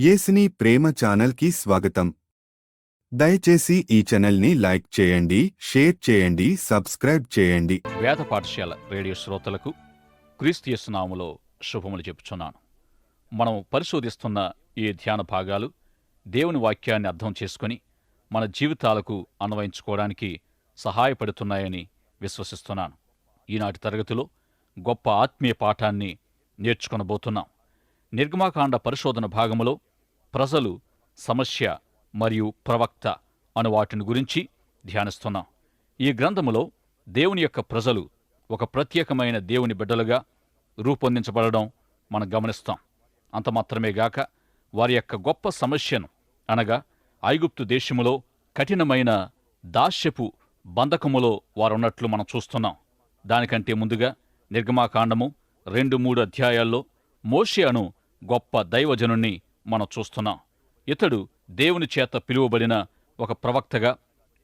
యేసుని ప్రేమ ఛానల్కి స్వాగతం. దయచేసి ఈ ఛానల్ని లైక్ చేయండి, షేర్ చేయండి, సబ్స్క్రైబ్ చేయండి. వేద పాఠశాల రేడియో శ్రోతలకు క్రీస్తు యేసు నామములో శుభములు చెప్పుచున్నాను. మనం పరిశోధిస్తున్న ఈ ధ్యాన భాగాలు దేవుని వాక్యాన్ని అర్థం చేసుకుని మన జీవితాలకు అన్వయించుకోవడానికి సహాయపడుతున్నాయని విశ్వసిస్తున్నాను. ఈనాటి తరగతిలో గొప్ప ఆత్మీయ పాఠాన్ని నేర్చుకొనబోతున్నాం. నిర్గమాకాండ పరిశోధన భాగములో ప్రజలు, సమస్య మరియు ప్రవక్త అను వాటిని గురించి ధ్యానిస్తున్నాం. ఈ గ్రంథములో దేవుని యొక్క ప్రజలు ఒక ప్రత్యేకమైన దేవుని బిడ్డలుగా రూపొందించబడడం మనం గమనిస్తాం. అంత మాత్రమే గాక వారి యొక్క గొప్ప సమస్యను అనగా ఐగుప్తు దేశములో కఠినమైన దాస్యపు బంధకములో వారున్నట్లు మనం చూస్తున్నాం. దానికంటే ముందుగా నిర్గమాకాండము 2-3 అధ్యాయాల్లో మోషే అను గొప్ప దైవజనుణ్ణి మనం చూస్తున్నాం. ఇతడు దేవుని చేత పిలువబడిన ఒక ప్రవక్తగా,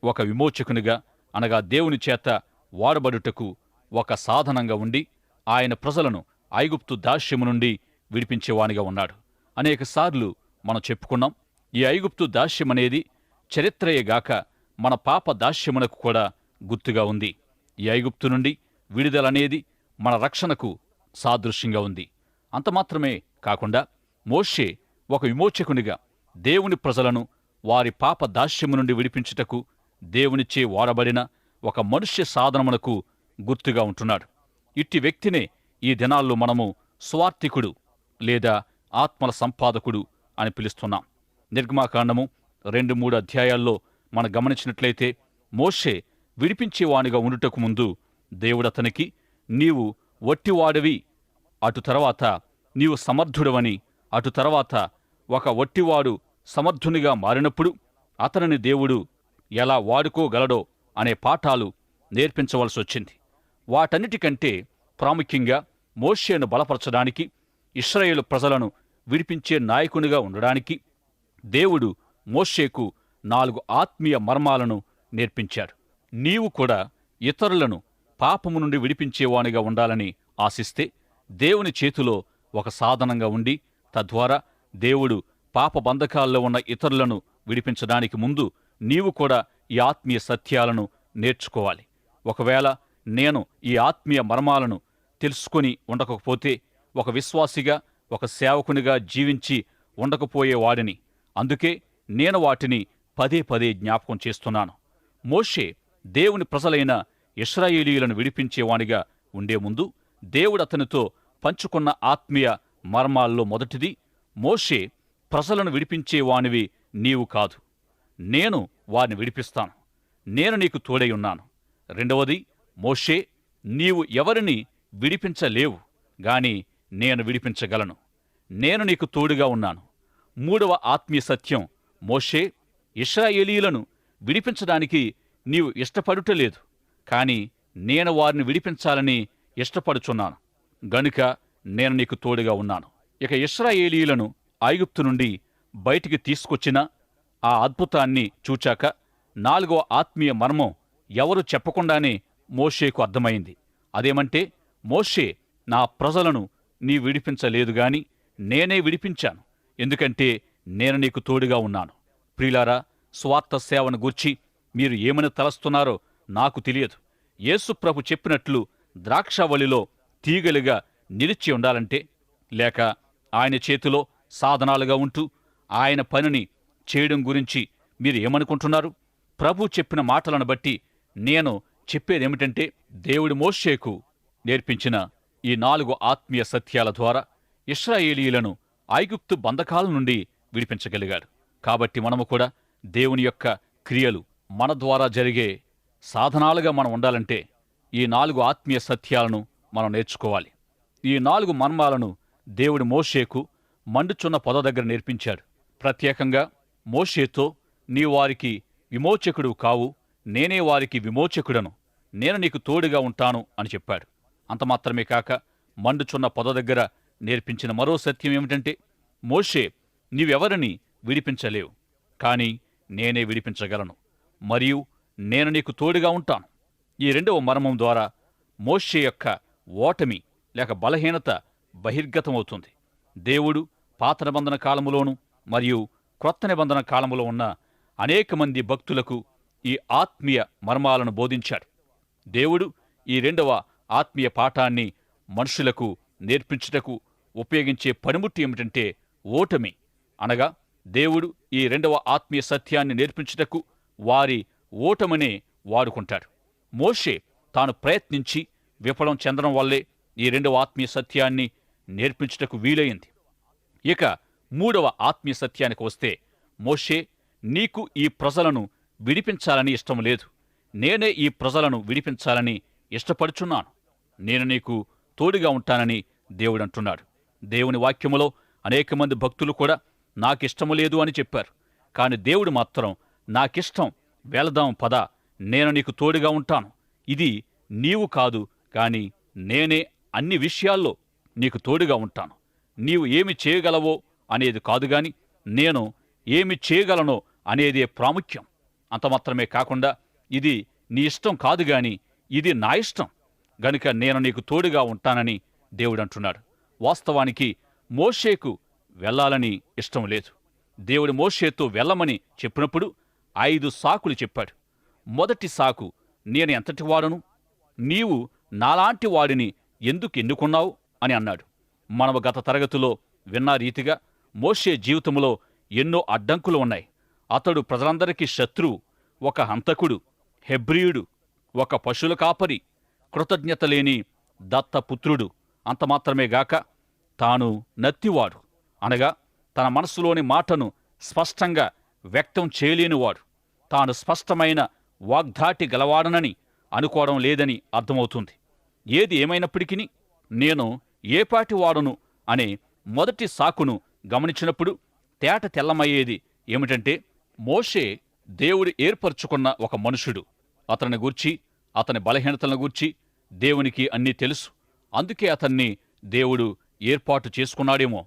ఒక విమోచకునిగా అనగా దేవుని చేత వాడబడుటకు ఒక సాధనంగా ఉండి ఆయన ప్రజలను ఐగుప్తు దాస్యము నుండి విడిపించేవానిగా ఉన్నాడు. అనేకసార్లు మనం చెప్పుకున్నాం, ఈ ఐగుప్తు దాస్యమనేది చరిత్రయేగాక మన పాప దాస్యమునకు కూడా గుర్తుగా ఉంది. ఈ ఐగుప్తు నుండి విడుదలనేది మన రక్షణకు సాదృశ్యంగా ఉంది. అంతమాత్రమే కాకుండా మోషే ఒక విమోచకునిగా దేవుని ప్రజలను వారి పాప దాస్యము నుండి విడిపించుటకు దేవునిచే వాడబడిన ఒక మనుష్య సాధనమునకు గుర్తుగా ఉంటున్నాడు. ఇట్టి వ్యక్తినే ఈ దినాల్లో మనము స్వార్థికుడు లేదా ఆత్మల సంపాదకుడు అని పిలుస్తున్నాం. నిర్గమాకాండము 2-3 అధ్యాయాల్లో మనం గమనించినట్లయితే మోషే విడిపించేవానిగా ఉండుటకు ముందు దేవుడతనికి నీవు వట్టివాడివి, అటు తర్వాత నీవు సమర్థుడవని, అటు తర్వాత ఒక వట్టివాడు సమర్థునిగా మారినప్పుడు అతనిని దేవుడు ఎలా వాడుకోగలడో అనే పాఠాలు నేర్పించవలసొచ్చింది. వాటన్నిటికంటే ప్రాముఖ్యంగా మోషేను బలపరచడానికి, ఇశ్రాయేలు ప్రజలను విడిపించే నాయకునిగా ఉండడానికి దేవుడు మోషేకు 4 ఆత్మీయ మర్మాలను నేర్పించాడు. నీవు కూడా ఇతరులను పాపము నుండి విడిపించేవానిగా ఉండాలని ఆశిస్తే దేవుని చేతిలో ఒక సాధనంగా ఉండి తద్వారా దేవుడు పాప బంధకాల్లో ఉన్న ఇతరులను విడిపించడానికి ముందు నీవు కూడా ఈ ఆత్మీయ సత్యాలను నేర్చుకోవాలి. ఒకవేళ నేను ఈ ఆత్మీయ మర్మాలను తెలుసుకొని ఉండకపోతే ఒక విశ్వాసిగా, ఒక సేవకునిగా జీవించి ఉండకపోయేవాడిని. అందుకే నేను వాటిని పదే పదే జ్ఞాపకం చేస్తున్నాను. మోషే దేవుని ప్రజలైన ఇశ్రాయేలీయులను విడిపించేవానిగా ఉండే ముందు దేవుడు అతనితో పంచుకున్న ఆత్మీయ మర్మాల్లో మొదటిది, మోషే ప్రజలను విడిపించేవానివి నీవు కాదు, నేను వారిని విడిపిస్తాను, నేను నీకు తోడై ఉన్నాను. రెండవది, మోషే నీవు ఎవరిని విడిపించలేవు గాని నేను విడిపించగలను, నేను నీకు తోడుగా ఉన్నాను. మూడవ ఆత్మీయ సత్యం, మోషే ఇశ్రాయేలీయులను విడిపించడానికి నీవు ఇష్టపడుటలేదు, కాని నేను వారిని విడిపించాలని ఇష్టపడుచున్నాను గనుక నేను నీకు తోడుగా ఉన్నాను. ఇక ఇశ్రాయేలీయులను ఐగుప్తు నుండి బయటికి తీసుకొచ్చిన ఆ అద్భుతాన్ని చూచాక 4వ ఆత్మీయ మర్మం ఎవరు చెప్పకుండానే మోషేకు అర్థమైంది. అదేమంటే, మోషే నా ప్రజలను నీ విడిపించలేదుగాని నేనే విడిపించాను, ఎందుకంటే నేను నీకు తోడుగా ఉన్నాను. ప్రియులారా, స్వార్థ సేవను గూర్చి మీరు ఏమని తలస్తున్నారో నాకు తెలియదు. యేసుప్రభు చెప్పినట్లు ద్రాక్షవల్లిలో తీగలుగా నిలిచి ఉండాలంటే, లేక ఆయన చేతిలో సాధనాలుగా ఉంటూ ఆయన పనిని చేయడం గురించి మీరు ఏమనుకుంటున్నారు? ప్రభు చెప్పిన మాటలను బట్టి నేను చెప్పేదేమిటంటే, దేవుడి మోషేకు నేర్పించిన ఈ 4 ఆత్మీయ సత్యాల ద్వారా ఇశ్రాయేలీయులను ఐగుప్తు బంధకాల నుండి విడిపించగలిగాడు. కాబట్టి మనము కూడా దేవుని యొక్క క్రియలు మన ద్వారా జరిగే సాధనాలుగా మనం ఉండాలంటే ఈ 4 ఆత్మీయ సత్యాలను మనం నేర్చుకోవాలి. ఈ 4 మర్మాలను దేవుడు మోషేకు మండుచున్న పొద దగ్గర నేర్పించాడు. ప్రత్యేకంగా మోషేతో, నీ వారికి విమోచకుడు కావు, నేనే వారికి విమోచకుడను, నేను నీకు తోడుగా ఉంటాను అని చెప్పాడు. అంతమాత్రమే కాక మండుచున్న పొద దగ్గర నేర్పించిన మరో సత్యం ఏమిటంటే, మోషే నీవెవరిని విడిపించలేవు, కాని నేనే విడిపించగలను, మరియు నేను నీకు తోడుగా ఉంటాను. ఈ 2వ మర్మం ద్వారా మోషే యొక్క ఓటమి లేక బలహీనత బహిర్గతమవుతుంది. దేవుడు పాత నిబంధన కాలములోనూ మరియు క్రొత్త నిబంధన కాలంలో ఉన్న అనేక మంది భక్తులకు ఈ ఆత్మీయ మర్మాలను బోధించాడు. దేవుడు ఈ రెండవ ఆత్మీయ పాఠాన్ని మనుషులకు నేర్పించుటకు ఉపయోగించే పనిముట్టు ఏమిటంటే ఓటమి. అనగా దేవుడు ఈ రెండవ ఆత్మీయ సత్యాన్ని నేర్పించుటకు వారి ఓటమినే వాడుకుంటాడు. మోషే తాను ప్రయత్నించి విఫలం చెందడం వల్లే ఈ రెండవ ఆత్మీయ సత్యాన్ని నేర్పించుటకు వీలైంది. ఇక మూడవ ఆత్మీయ సత్యానికి వస్తే, మోషే, నీకు ఈ ప్రజలను విడిపించాలని ఇష్టం లేదు, నేనే ఈ ప్రజలను విడిపించాలని ఇష్టపడుచున్నాను, నేను నీకు తోడుగా ఉంటానని దేవుడంటున్నాడు. దేవుని వాక్యములో అనేక మంది భక్తులు కూడా నాకిష్టము లేదు అని చెప్పారు. కాని దేవుడు మాత్రం, నాకిష్టం, వెళదాం పద, నేను నీకు తోడుగా ఉంటాను, ఇది నీవు కాదు కాని నేనే అన్ని విషయాల్లో నీకు తోడుగా ఉంటాను, నీవు ఏమి చేయగలవో అనేది కాదుగాని నేను ఏమి చేయగలనో అనేదే ప్రాముఖ్యం. అంత మాత్రమే కాకుండా ఇది నీ ఇష్టం కాదుగాని ఇది నా ఇష్టం గనుక నేను నీకు తోడుగా ఉంటానని దేవుడంటున్నాడు. వాస్తవానికి మోషేకు వెళ్ళాలని ఇష్టం లేదు. దేవుడు మోషేతో వెళ్ళమని చెప్పినప్పుడు 5 సాకులు చెప్పాడు. మొదటి సాకు, నేను ఎంతటి వాడను, నీవు నాలాంటి వాడిని ఎందుకు ఎన్నుకున్నావు అని అన్నాడు. మనము గత తరగతిలో విన్న రీతిగా మోషే జీవితంలో ఎన్నో అడ్డంకులు ఉన్నాయి. అతడు ప్రజలందరికీ శత్రువు, ఒక హంతకుడు, హెబ్రీయుడు, ఒక పశువుల కాపరి, కృతజ్ఞత లేని దత్తపుత్రుడు. అంత మాత్రమే గాక తాను నత్తివాడు, అనగా తన మనసులోని మాటను స్పష్టంగా వ్యక్తం చేయలేనివాడు, తాను స్పష్టమైన వాగ్ధాటి గలవాడనని అనుకోవడం లేదని అర్థమవుతుంది. ఏది ఏమైనప్పటికీ నేను ఏపాటి వాడును అనే మొదటి సాకును గమనించినప్పుడు తేట తెల్లమయ్యేది ఏమిటంటే, మోషే దేవుడు ఏర్పరచుకున్న ఒక మనుషుడు. అతని గూర్చి, అతని బలహీనతలను గూర్చి దేవునికి అన్నీ తెలుసు. అందుకే అతన్ని దేవుడు ఏర్పాటు చేసుకున్నాడేమో.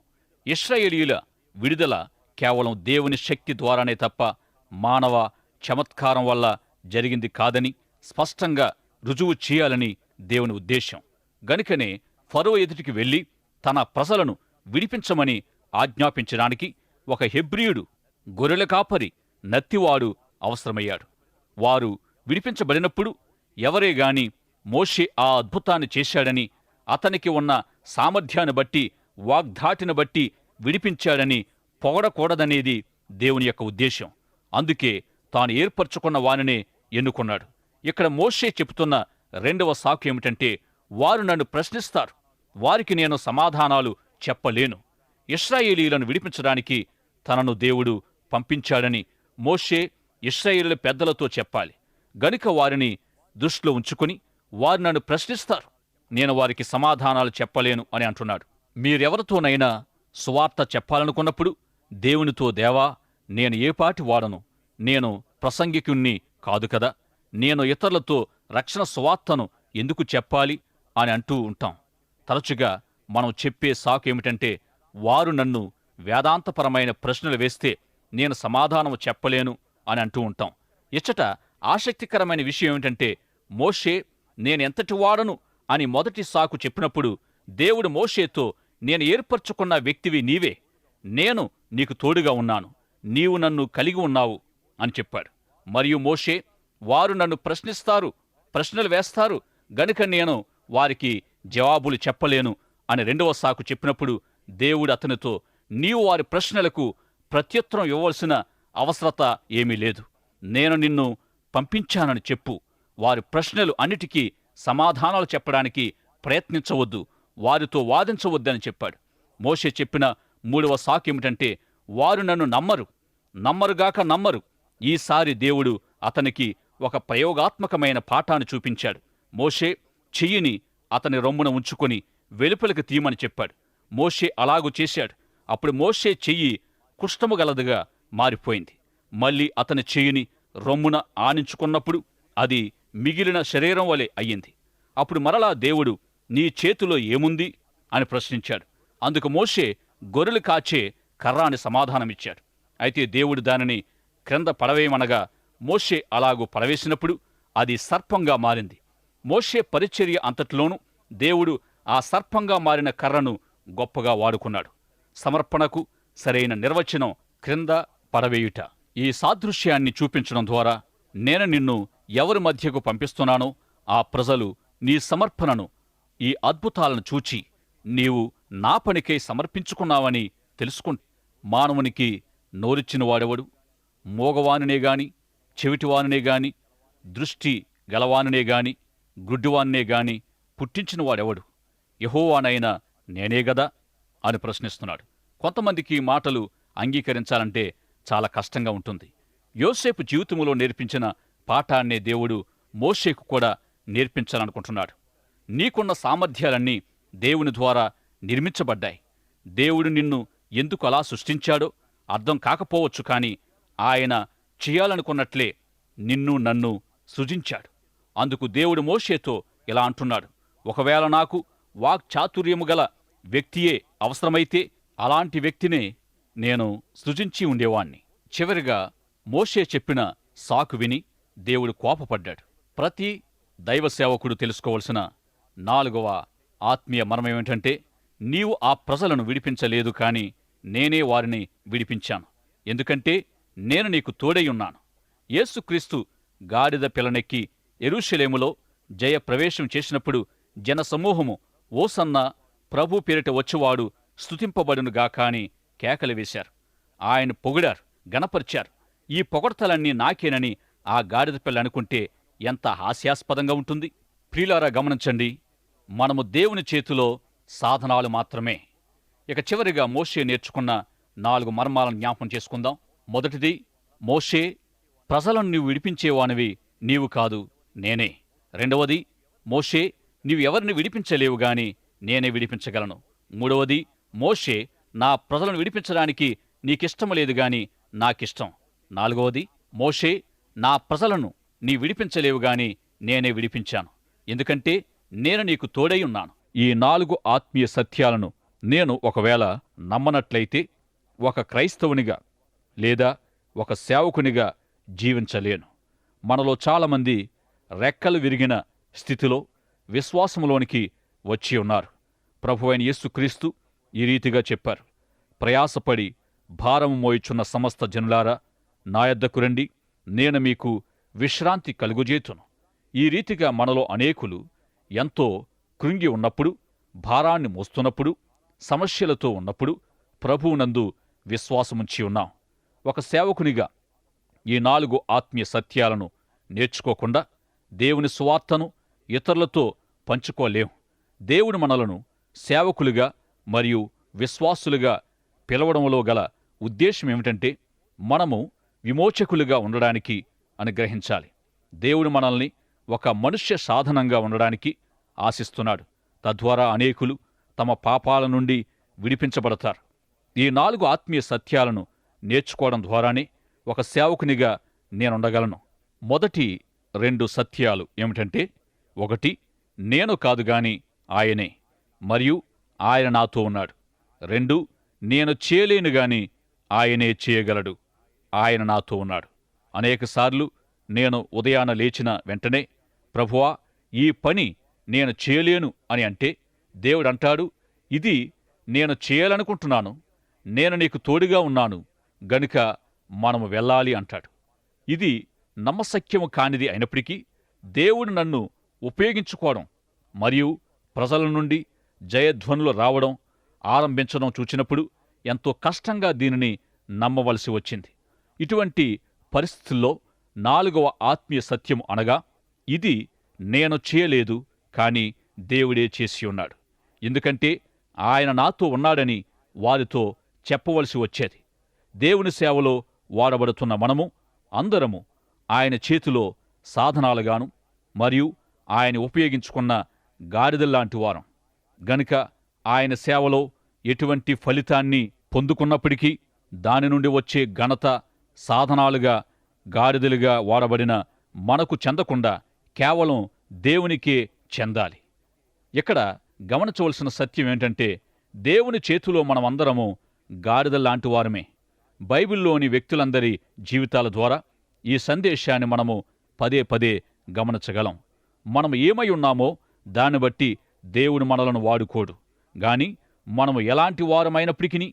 ఇశ్రాయేలీయుల విడుదల కేవలం దేవుని శక్తి ద్వారానే తప్ప మానవ చమత్కారం వల్ల జరిగింది కాదని స్పష్టంగా రుజువు చేయాలని దేవుని ఉద్దేశం. గనుకనే ఫరో ఎదుటికి వెళ్లి తన ప్రజలను విడిపించమని ఆజ్ఞాపించడానికి ఒక హెబ్రీయుడు, గొర్రెల కాపరి, నత్తివాడు అవసరమయ్యాడు. వారు విడిపించబడినప్పుడు ఎవరే గాని మోషే ఆ అద్భుతాన్ని చేశాడని, అతనికి ఉన్న సామర్థ్యాన్ని బట్టి, వాగ్ధాటిని బట్టి విడిపించాడని పొగడకూడదనేది దేవుని యొక్క ఉద్దేశం. అందుకే తాను ఏర్పరచుకున్న వానినే ఎన్నుకున్నాడు. ఇక్కడ మోషే చెబుతున్న రెండవ సాకు ఏమిటంటే, వారు నన్ను ప్రశ్నిస్తారు, వారికి నేను సమాధానాలు చెప్పలేను. ఇశ్రాయేలీయులను విడిపించడానికి తనను దేవుడు పంపించాడని మోషే ఇశ్రాయేలీయుల పెద్దలతో చెప్పాలి. గనుక వారిని దృష్టిలో ఉంచుకుని, వారు నన్ను ప్రశ్నిస్తారు, నేను వారికి సమాధానాలు చెప్పలేను అని అంటున్నాడు. మీరెవరితోనైనా సువార్త చెప్పాలనుకున్నప్పుడు దేవునితో, దేవా, నేను ఏపాటి వాడను, నేను ప్రసంగికుణ్ణి కాదు కదా, నేను ఇతరులతో రక్షణ సువార్తను ఎందుకు చెప్పాలి అని అంటూ ఉంటాం. తరచుగా మనం చెప్పే సాకు ఏమిటంటే, వారు నన్ను వేదాంతపరమైన ప్రశ్నలు వేస్తే నేను సమాధానం చెప్పలేను అని అంటూ ఉంటాం. ఇచ్చట ఆసక్తికరమైన విషయం ఏమిటంటే, మోషే నేనెంతటి వాడను అని మొదటి సాకు చెప్పినప్పుడు దేవుడు మోషేతో, నేను ఏర్పరచుకున్న వ్యక్తివి నీవే, నేను నీకు తోడుగా ఉన్నాను, నీవు నన్ను కలిగి ఉన్నావు అని చెప్పాడు. మరియు మోషే, వారు నన్ను ప్రశ్నిస్తారు, ప్రశ్నలు వేస్తారు గనుక నేను వారికి జవాబులు చెప్పలేను అని రెండవ సాకు చెప్పినప్పుడు దేవుడు అతనితో, నీవు వారి ప్రశ్నలకు ప్రత్యుత్తరం ఇవ్వవలసిన అవసరత ఏమీ లేదు, నేను నిన్ను పంపించానని చెప్పు, వారి ప్రశ్నలు అన్నిటికీ సమాధానాలు చెప్పడానికి ప్రయత్నించవద్దు, వారితో వాదించవద్దని చెప్పాడు. మోషే చెప్పిన మూడవ సాకు ఏమిటంటే, వారు నన్ను నమ్మరుగాక నమ్మరు. ఈసారి దేవుడు అతనికి ఒక ప్రయోగాత్మకమైన పాఠాన్ని చూపించాడు. మోషే చెయ్యిని అతని రొమ్మున ఉంచుకొని వెలుపలికి తీయమని చెప్పాడు. మోషే అలాగూ చేశాడు. అప్పుడు మోషే చెయ్యి కుష్ఠము గలదిగా మారిపోయింది. మళ్ళీ అతని చెయ్యిని రొమ్మున ఆనించుకున్నప్పుడు అది మిగిలిన శరీరం వలె అయ్యింది. అప్పుడు మరలా దేవుడు, నీ చేతిలో ఏముంది అని ప్రశ్నించాడు. అందుకు మోషే గొర్రెలు కాచే కర్ర అని సమాధానమిచ్చాడు. అయితే దేవుడు దానిని క్రింద పడవేయమనగా మోషే అలాగూ పడవేసినప్పుడు అది సర్పంగా మారింది. మోషే పరిచర్య అంతటిలోనూ దేవుడు ఆ సర్పంగా మారిన కర్రను గొప్పగా వాడుకున్నాడు. సమర్పణకు సరైన నిర్వచనం క్రింద పడవేయుట. ఈ సాదృశ్యాన్ని చూపించడం ద్వారా నేను నిన్ను ఎవరి మధ్యకు పంపిస్తున్నానో ఆ ప్రజలు నీ సమర్పణను, ఈ అద్భుతాలను చూచి నీవు నా పనికై సమర్పించుకున్నావని తెలుసుకుంటు. మానవునికి నోరిచ్చిన వాడెవడు? మోగవానినే గాని, చెవిటివానినే గాని, దృష్టి గలవానినే గాని, గుడ్డివానినే గాని పుట్టించిన వాడెవడు? యెహోవానైన నేనే గదా అని ప్రశ్నిస్తున్నాడు. కొంతమందికి మాటలు అంగీకరించాలంటే చాలా కష్టంగా ఉంటుంది. యోసేపు జీవితంలో నేర్పించిన పాఠాన్నే దేవుడు మోషేకు కూడా నేర్పించాలనుకుంటున్నాడు. నీకున్న సామర్థ్యాలన్నీ దేవుని ద్వారా నిర్మించబడ్డాయి. దేవుడు నిన్ను ఎందుకు అలా సృష్టించాడో అర్థం కాకపోవచ్చు, కానీ ఆయన చేయాలనుకున్నట్లే నిన్ను నన్ను సృజించాడు. అందుకు దేవుడు మోషేతో ఇలా అంటున్నాడు, ఒకవేళ నాకు వాక్చాతుర్యము గల వ్యక్తియే అవసరమైతే అలాంటి వ్యక్తినే నేను సృజించి ఉండేవాణ్ణి. చివరిగా మోషే చెప్పిన సాకు విని దేవుడు కోపపడ్డాడు. ప్రతి దైవ సేవకుడు తెలుసుకోవలసిన 4వ ఆత్మీయ మర్మమేమిటంటే, నీవు ఆ ప్రజలను విడిపించలేదు, కాని నేనే వారిని విడిపించాను. ఎందుకంటే నేను నీకు తోడైయున్నాను. యేసుక్రీస్తు గాడిద పిల్లనెక్కి యెరూషలేములో జయప్రవేశం చేసినప్పుడు జనసమూహము ఓసన్న, ప్రభు పేరిట వచ్చువాడు స్తుతింపబడునుగాక అని కేకలు వేశారు. ఆయన పొగిడారు, గణపరిచారు. ఈ పొగడ్తలన్నీ నాకేనని ఆ గాడిద పిల్ల అనుకుంటే ఎంత హాస్యాస్పదంగా ఉంటుంది. ప్రియులారా, గమనించండి, మనము దేవుని చేతిలో సాధనాలు మాత్రమే. ఇక చివరిగా మోషే నేర్చుకున్న 4 మర్మాలను జ్ఞాపం చేసుకుందాం. మొదటిది, మోషే, ప్రజలను నీవు విడిపించేవానివి నీవు కాదు, నేనే. రెండవది, మోషే, నీవు ఎవరిని విడిపించలేవు గాని నేనే విడిపించగలను. మూడవది, మోషే, నా ప్రజలను విడిపించడానికి నీకిష్టం లేదు గాని నాకిష్టం. నాలుగవది, మోషే, నా ప్రజలను నీ విడిపించలేవు గాని నేనే విడిపించాను, ఎందుకంటే నేను నీకు తోడై ఉన్నాను. ఈ 4 ఆత్మీయ సత్యాలను నేను ఒకవేళ నమ్మనట్లయితే ఒక క్రైస్తవునిగా లేదా ఒక సేవకునిగా జీవించలేను. మనలో చాలామంది రెక్కలు విరిగిన స్థితిలో విశ్వాసములోనికి వచ్చి ఉన్నారు. ప్రభువైన యేసుక్రీస్తు ఈ రీతిగా చెప్పారు, ప్రయాసపడి భారము మోయిచున్న సమస్త జనులారా నా యొద్దకు రండి, నేను మీకు విశ్రాంతి కలుగుజేతును. ఈ రీతిగా మనలో అనేకులు ఎంతో కృంగి ఉన్నప్పుడు, భారాన్ని మోస్తున్నప్పుడు, సమస్యలతో ఉన్నప్పుడు ప్రభువునందు విశ్వాసముంచి ఉన్నాం. ఒక సేవకునిగా ఈ 4 ఆత్మీయ సత్యాలను నేర్చుకోకుండా దేవుని సువార్తను ఇతరులతో పంచుకోలేం. దేవుడు మనలను సేవకులుగా మరియు విశ్వాసులుగా పిలవడంలో గల ఉద్దేశం ఏమిటంటే, మనము విమోచకులుగా ఉండడానికి అని గ్రహించాలి. దేవుడు మనల్ని ఒక మనుష్య సాధనంగా ఉండడానికి ఆశిస్తున్నాడు. తద్వారా అనేకులు తమ పాపాల నుండి విడిపించబడతారు. ఈ 4 ఆత్మీయ సత్యాలను నేర్చుకోవడం ద్వారానే ఒక సేవకునిగా నేనుండగలను. మొదటి 2 సత్యాలు ఏమిటంటే, 1, నేను కాదు గాని ఆయనే, మరియు ఆయన నాతో ఉన్నాడు. 2, నేను చేయలేను గాని ఆయనే చేయగలడు, ఆయన నాతో ఉన్నాడు. అనేకసార్లు నేను ఉదయాన లేచిన వెంటనే, ప్రభువా, ఈ పని నేను చేయలేను అని అంటే దేవుడంటాడు, ఇది నేను చేయాలనుకుంటున్నాను, నేను నీకు తోడుగా ఉన్నాను గనుక మనము వెళ్ళాలి అంటాడు. ఇది నమ్మశక్యము కానిది అయినప్పటికీ దేవుడు నన్ను ఉపయోగించుకోవడం మరియు ప్రజల నుండి జయధ్వనులు రావడం ఆరంభించడం చూచినప్పుడు ఎంతో కష్టంగా దీనిని నమ్మవలసి వచ్చింది. ఇటువంటి పరిస్థితుల్లో 4వ ఆత్మీయ సత్యం అనగా, ఇది నేను చేయలేదు కాని దేవుడే చేసి ఉన్నాడు, ఎందుకంటే ఆయన నాతో ఉన్నాడని వారితో చెప్పవలసి వచ్చేది. దేవుని సేవలో వాడబడుతున్న మనము అందరము ఆయన చేతిలో సాధనాలుగాను మరియు ఆయన ఉపయోగించుకున్న గాడిదల్లాంటి వారం గనుక ఆయన సేవలో ఎటువంటి ఫలితాన్ని పొందుకున్నప్పటికీ దాని నుండి వచ్చే ఘనత సాధనాలుగా, గాడిదలుగా వాడబడిన మనకు చెందకుండా కేవలం దేవునికే చెందాలి. ఇక్కడ గమనించవలసిన సత్యం ఏంటంటే, దేవుని చేతిలో మనమందరము గాడిదల్లాంటి వారమే. బైబిల్లోని వ్యక్తులందరి జీవితాల ద్వారా ఈ సందేశాన్ని మనము పదే పదే గమనించగలం. మనం ఏమై ఉన్నామో దాన్ని బట్టి దేవుడు మనలను వాడుకోడు, గాని మనము ఎలాంటి వారమైనప్పటికీ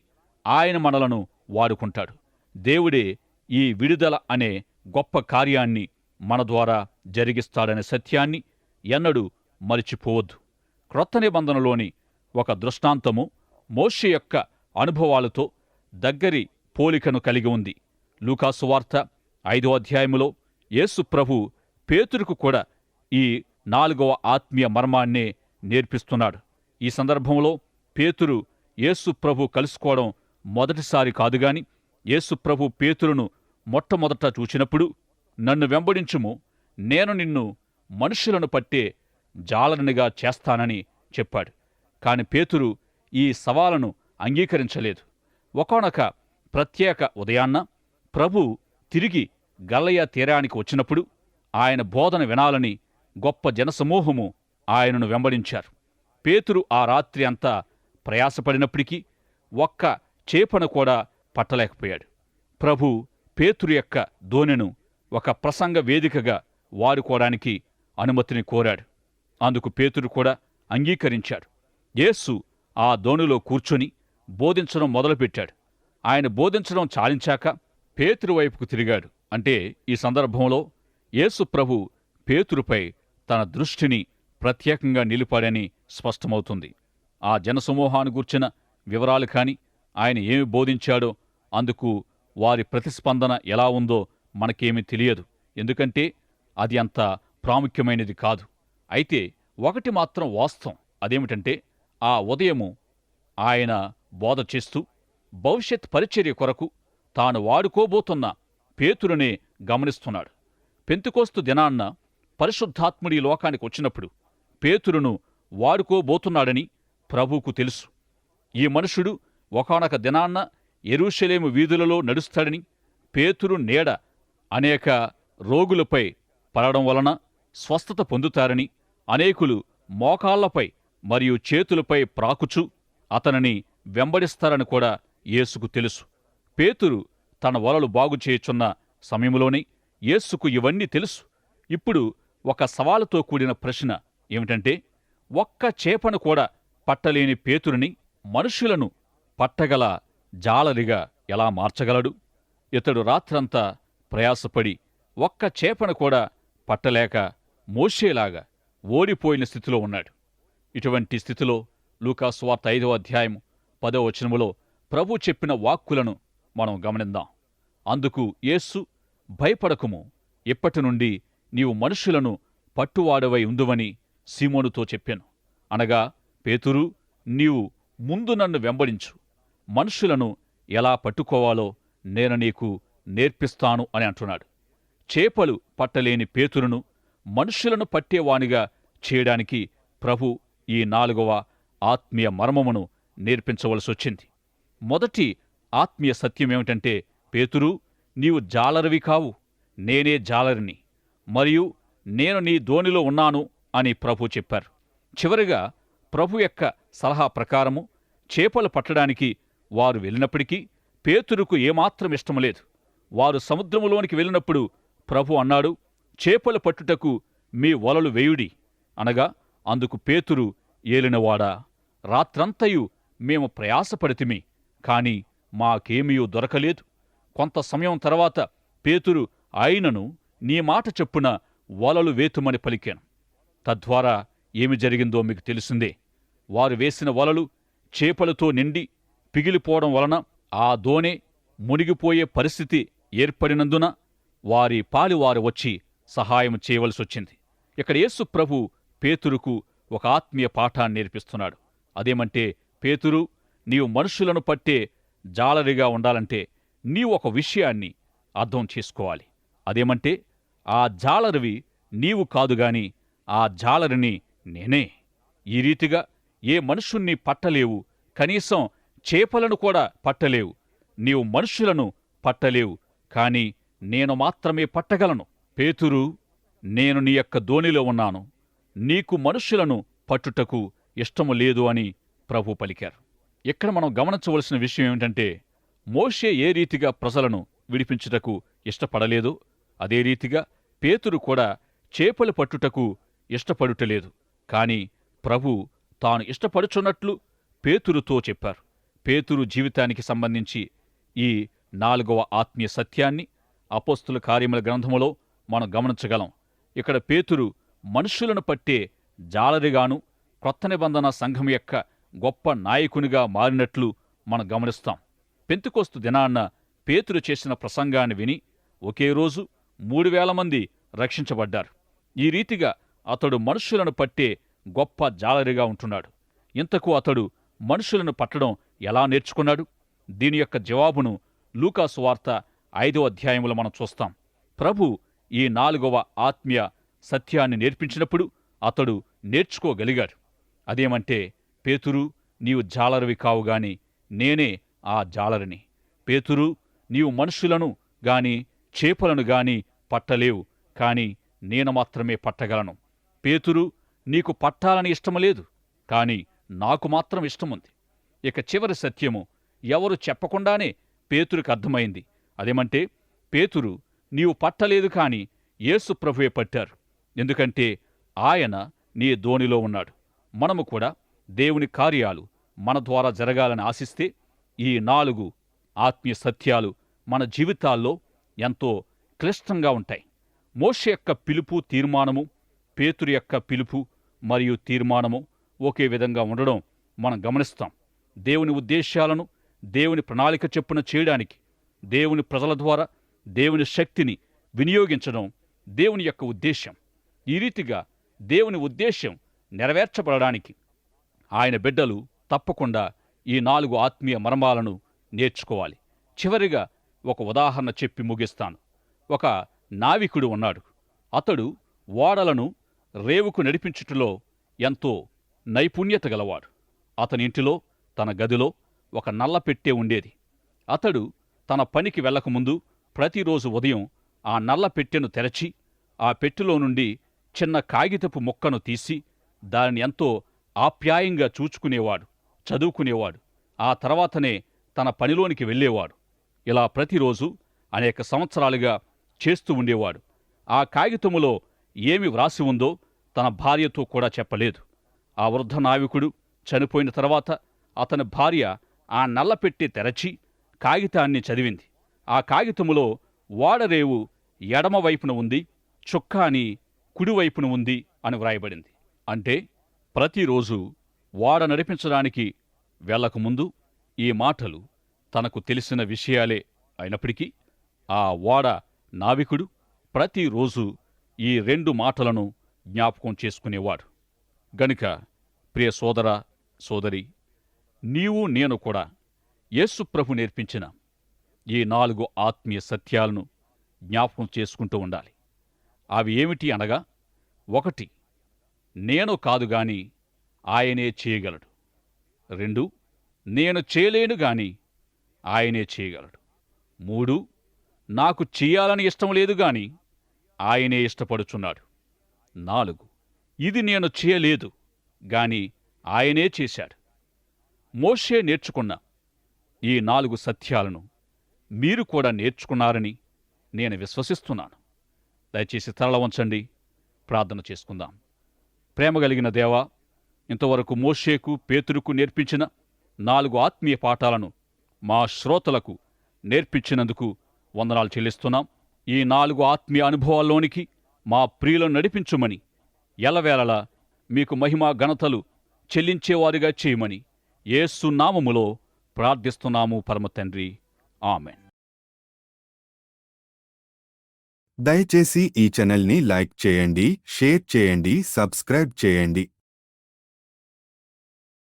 ఆయన మనలను వాడుకుంటాడు. దేవుడే ఈ విడుదల అనే గొప్ప కార్యాన్ని మన ద్వారా జరిగిస్తాడనే సత్యాన్ని ఎన్నడూ మరిచిపోవద్దు. క్రొత్త నిబంధనలోని ఒక దృష్టాంతము మోషే యొక్క అనుభవాలతో దగ్గరి పోలికను కలిగి ఉంది. లూకాసు వార్త 5వ అధ్యాయములో యేసు ప్రభు పేతురుకు కూడా ఈ 4వ ఆత్మీయ మర్మాన్నే నేర్పిస్తున్నాడు. ఈ సందర్భంలో పేతురు యేసు ప్రభు కలుసుకోవడం మొదటిసారి కాదుగాని యేసు ప్రభు పేతురును మొట్టమొదట చూచినప్పుడు, నన్ను వెంబడించుము, నేను నిన్ను మనుషులను పట్టే జాలరునిగా చేస్తానని చెప్పాడు. కాని పేతురు ఈ సవాలును అంగీకరించలేదు. ఒకానొక ప్రత్యేక ఉదయాన్న ప్రభు తిరిగి గల్లయ తీరానికి వచ్చినప్పుడు ఆయన బోధన వినాలని గొప్ప జనసమూహము ఆయనను వెంబడించారు. పేతురు ఆ రాత్రి అంతా ప్రయాసపడినప్పటికీ ఒక్క చేపను కూడా పట్టలేకపోయాడు. ప్రభు పేతురు యొక్క దోణెను ఒక ప్రసంగ వేదికగా వాడుకోవడానికి అనుమతిని కోరాడు. అందుకు పేతురు కూడా అంగీకరించాడు. యేసు ఆ దోణిలో కూర్చొని బోధించడం మొదలుపెట్టాడు. ఆయన బోధించడం చాలించాక పేతురు వైపుకు తిరిగాడు. అంటే ఈ సందర్భంలో యేసు ప్రభు పేతురుపై తన దృష్టిని ప్రత్యేకంగా నిలిపాడని స్పష్టమవుతుంది. ఆ జనసమూహాన్ని గూర్చిన వివరాలు కాని, ఆయన ఏమి బోధించాడో, అందుకు వారి ప్రతిస్పందన ఎలా ఉందో మనకేమీ తెలియదు. ఎందుకంటే అది అంత ప్రాముఖ్యమైనది కాదు. అయితే ఒకటి మాత్రం వాస్తవం. అదేమిటంటే ఆ ఉదయము ఆయన బోధ చేస్తూ భవిష్యత్ పరిచర్య కొరకు తాను వాడుకోబోతున్న పేతురునే గమనిస్తున్నాడు. పెంతెకోస్తు దినాన్న పరిశుద్ధాత్ముడి లోకానికి వచ్చినప్పుడు పేతురును వాడుకోబోతున్నాడని ప్రభువుకు తెలుసు. ఈ మనుషుడు ఒకానొక దినాన్న యెరూషలేము వీధులలో నడుస్తాడని, పేతురు నీడ అనేక రోగులపై పడడం వలన స్వస్థత పొందుతారని, అనేకులు మోకాళ్లపై మరియు చేతులపై ప్రాకుచు అతనిని వెంబడిస్తారని కూడా యేసుకు తెలుసు. పేతురు తన వలలు బాగుచేయుచున్న సమయంలోనే యేసుకు ఇవన్నీ తెలుసు. ఇప్పుడు ఒక సవాలుతో కూడిన ప్రశ్న ఏమిటంటే, ఒక్క చేపను కూడా పట్టలేని పేతురుని మనుషులను పట్టగల జాలరిగా ఎలా మార్చగలడు? ఇతడు రాత్రంతా ప్రయాసపడి ఒక్క చేపను కూడా పట్టలేక మోషేలాగా ఓడిపోయిన స్థితిలో ఉన్నాడు. ఇటువంటి స్థితిలో లూకాసు వార్త 5వ అధ్యాయం 10వ వచనములో ప్రభు చెప్పిన వాక్కులను మనం గమనిద్దాం. అందుకు యేసు, భయపడకుము, ఇప్పటి నుండి నీవు మనుషులను పట్టువాడవై ఉందువని సీమోనుతో చెప్పాను. అనగా, పేతురు, నీవు ముందు నన్ను వెంబడించు, మనుషులను ఎలా పట్టుకోవాలో నేను నీకు నేర్పిస్తాను అని అంటున్నాడు. చేపలు పట్టలేని పేతురును మనుషులను పట్టేవానిగా చేయడానికి ప్రభు ఈ 4వ ఆత్మీయ మర్మమును నేర్పించవలసొచ్చింది. మొదటి ఆత్మీయ సత్యమేమిటంటే, పేతురు, నీవు జాలరివి కావు, నేనే జాలరిని, మరియు నేను నీ దోణిలో ఉన్నాను అని ప్రభు చెప్పారు. చివరిగా ప్రభు యొక్క సలహా ప్రకారము చేపలు పట్టడానికి వారు వెళ్ళినప్పటికీ పేతురుకు ఏమాత్రం ఇష్టం లేదు. వారు సముద్రములోనికి వెళ్ళినప్పుడు ప్రభు అన్నాడు, చేపలు పట్టుటకు మీ వలలు వేయుడి. అనగా అందుకు పేతురు, ఏలినవాడా, రాత్రంతయు మేము ప్రయాసపడితిమి, కాని మాకేమీయూ దొరకలేదు. కొంత సమయం తర్వాత పేతురు, ఆయనను నీ మాట చొప్పున వలలు వేతుమని పలికాను. తద్వారా ఏమి జరిగిందో మీకు తెలిసిందే. వారు వేసిన వలలు చేపలతో నిండి పిగిలిపోవడం వలన ఆ దోణె మునిగిపోయే పరిస్థితి ఏర్పడినందున వారి పాలివారు వచ్చి సహాయం చేయవలసొచ్చింది. ఇక్కడ యేసు ప్రభు పేతురుకు ఒక ఆత్మీయ పాఠాన్ని నేర్పిస్తున్నాడు. అదేమంటే, పేతురు, నీవు మనుషులను పట్టే జాలరిగా ఉండాలంటే నీవు ఒక విషయాన్ని అర్థం చేసుకోవాలి. అదేమంటే, ఆ జాలరివి నీవు కాదుగాని ఆ జాలరిని నేనే. ఈ రీతిగా ఏ మనుషుణ్ణి పట్టలేవు, కనీసం చేపలను కూడా పట్టలేవు. నీవు మనుషులను పట్టలేవు, కాని నేను మాత్రమే పట్టగలను. పేతురు, నేను నీ యొక్క దోణిలో ఉన్నాను, నీకు మనుషులను పట్టుటకు ఇష్టము లేదు అని ప్రభు పలికారు. ఇక్కడ మనం గమనించవలసిన విషయం ఏమిటంటే, మోషే ఏ రీతిగా ప్రజలను విడిపించుటకు ఇష్టపడలేదో అదే రీతిగా పేతురు కూడా చేపలు పట్టుటకు ఇష్టపడుటలేదు. కాని ప్రభు తాను ఇష్టపడుచున్నట్లు పేతురుతో చెప్పారు. పేతురు జీవితానికి సంబంధించి ఈ 4వ ఆత్మీయ సత్యాన్ని అపోస్తుల కార్యముల గ్రంథములో మనం గమనించగలం. ఇక్కడ పేతురు మనుషులను పట్టే జాలరిగాను క్రొత్త నిబంధన సంఘం యొక్క గొప్ప నాయకునిగా మారినట్లు మనం గమనిస్తాం. పెంతెకొస్తు దినాన్న పేతురు చేసిన ప్రసంగాన్ని విని ఒకే రోజు 3,000 మంది రక్షించబడ్డారు. ఈ రీతిగా అతడు మనుషులను పట్టే గొప్ప జాలరిగా ఉంటున్నాడు. ఇంతకు అతడు మనుషులను పట్టడం ఎలా నేర్చుకున్నాడు? దీని యొక్క జవాబును లూకా సువార్త 5వ అధ్యాయములో మనం చూస్తాం. ప్రభు ఈ 4వ ఆత్మీయ సత్యాన్ని నేర్పించినప్పుడు అతడు నేర్చుకోగలిగాడు. అదేమంటే, పేతురు, నీవు జాలరివి కావుగాని నేనే ఆ జాలరిని. పేతురు, నీవు మనుషులను గాని చేపలను గాని పట్టలేవు, కాని నేను మాత్రమే పట్టగలను. పేతురు, నీకు పట్టాలని ఇష్టములేదు, కాని నాకు మాత్రం ఇష్టముంది. ఇక చివరి సత్యము ఎవరు చెప్పకుండానే పేతురుకు అర్థమైంది. అదేమంటే, పేతురు, నీవు పట్టలేదు కాని యేసు ప్రభువే పట్టారు. ఎందుకంటే ఆయన నీ దోణిలో ఉన్నాడు. మనము కూడా దేవుని కార్యాలు మన ద్వారా జరగాలని ఆశిస్తే ఈ 4 ఆత్మీయ సత్యాలు మన జీవితాల్లో ఎంతో క్లిష్టంగా ఉంటాయి. మోషే యొక్క పిలుపు, తీర్మానము, పేతురు యొక్క పిలుపు మరియు తీర్మానము ఒకే విధంగా ఉండడం మనం గమనిస్తాం. దేవుని ఉద్దేశాలను దేవుని ప్రణాళిక చొప్పున చేయడానికి దేవుని ప్రజల ద్వారా దేవుని శక్తిని వినియోగించడం దేవుని యొక్క ఉద్దేశం. ఈ రీతిగా దేవుని ఉద్దేశం నెరవేర్చబడడానికి ఆయన బిడ్డలు తప్పకుండా ఈ 4 ఆత్మీయ మర్మాలను నేర్చుకోవాలి. చివరిగా ఒక ఉదాహరణ చెప్పి ముగిస్తాను. ఒక నావికుడు ఉన్నాడు. అతడు ఓడలను రేవుకు నడిపించుటలో ఎంతో నైపుణ్యత గలవాడు. అతని ఇంటిలో, తన గదిలో ఒక నల్ల పెట్టె ఉండేది. అతడు తన పనికి వెళ్లకముందు ప్రతిరోజు ఉదయం ఆ నల్ల పెట్టెను తెరచి ఆ పెట్టెలో నుండి చిన్న కాగితపు ముక్కను తీసి దానిని ఎంతో ఆప్యాయంగా చూచుకునేవాడు, చదువుకునేవాడు. ఆ తర్వాతనే తన పనిలోనికి వెళ్ళేవాడు. ఇలా ప్రతిరోజు అనేక సంవత్సరాలుగా చేస్తూ ఉండేవాడు. ఆ కాగితములో ఏమి వ్రాసి ఉందో తన భార్యతో కూడా చెప్పలేదు. ఆ వృద్ధ నావికుడు చనిపోయిన తర్వాత అతని భార్య ఆ నల్లపెట్టె తెరచి కాగితాన్ని చదివింది. ఆ కాగితములో ఓడరేవు ఎడమవైపున ఉంది, చుక్కాని కుడివైపున ఉంది అని వ్రాయబడింది. అంటే ప్రతిరోజు ఓడ నడిపించడానికి వెళ్లకముందు ఈ మాటలు తనకు తెలిసిన విషయాలే అయినప్పటికీ ఆ ఓడ నావికుడు ప్రతిరోజు ఈ 2 మాటలను జ్ఞాపకం చేసుకునేవాడు. గనుక ప్రియ సోదర సోదరి, నీవు నేను కూడా యేసు ప్రభు నేర్పించిన ఈ 4 ఆత్మీయ సత్యాలను జ్ఞాపకం చేసుకుంటూ ఉండాలి. అవి ఏమిటి అనగా, 1, నేను కాదుగాని ఆయనే చేయగలడు. 2, నేను చేయలేను గాని ఆయనే చేయగలడు. 3, నాకు చెయ్యాలని ఇష్టం లేదు గాని ఆయనే ఇష్టపడుచున్నాడు. 4, ఇది నేను చేయలేదు గాని ఆయనే చేశాడు. మోషే నేర్చుకున్న ఈ 4 సత్యాలను మీరు కూడా నేర్చుకున్నారని నేను విశ్వసిస్తున్నాను. దయచేసి తరల వంచండి, ప్రార్థన చేసుకుందాం. ప్రేమగలిగిన దేవా, ఇంతవరకు మోషేకు, పేతురుకు నేర్పించిన 4 ఆత్మీయ పాఠాలను మా శ్రోతలకు నేర్పించినందుకు వందనాలు చెల్లిస్తున్నాం. ఈ 4 ఆత్మీయ అనుభవాల్లోనికి మా ప్రియులను నడిపించుమని, ఎల్లవేళలా మీకు మహిమా ఘనతలు చెల్లించేవారిగా చేయమని యేసు నామములో ప్రార్థిస్తున్నాము పరమ తండ్రి. ఆమెన్. దయచేసి ఈ ఛానల్ని లైక్ చేయండి, షేర్ చేయండి, సబ్స్క్రైబ్ చేయండి.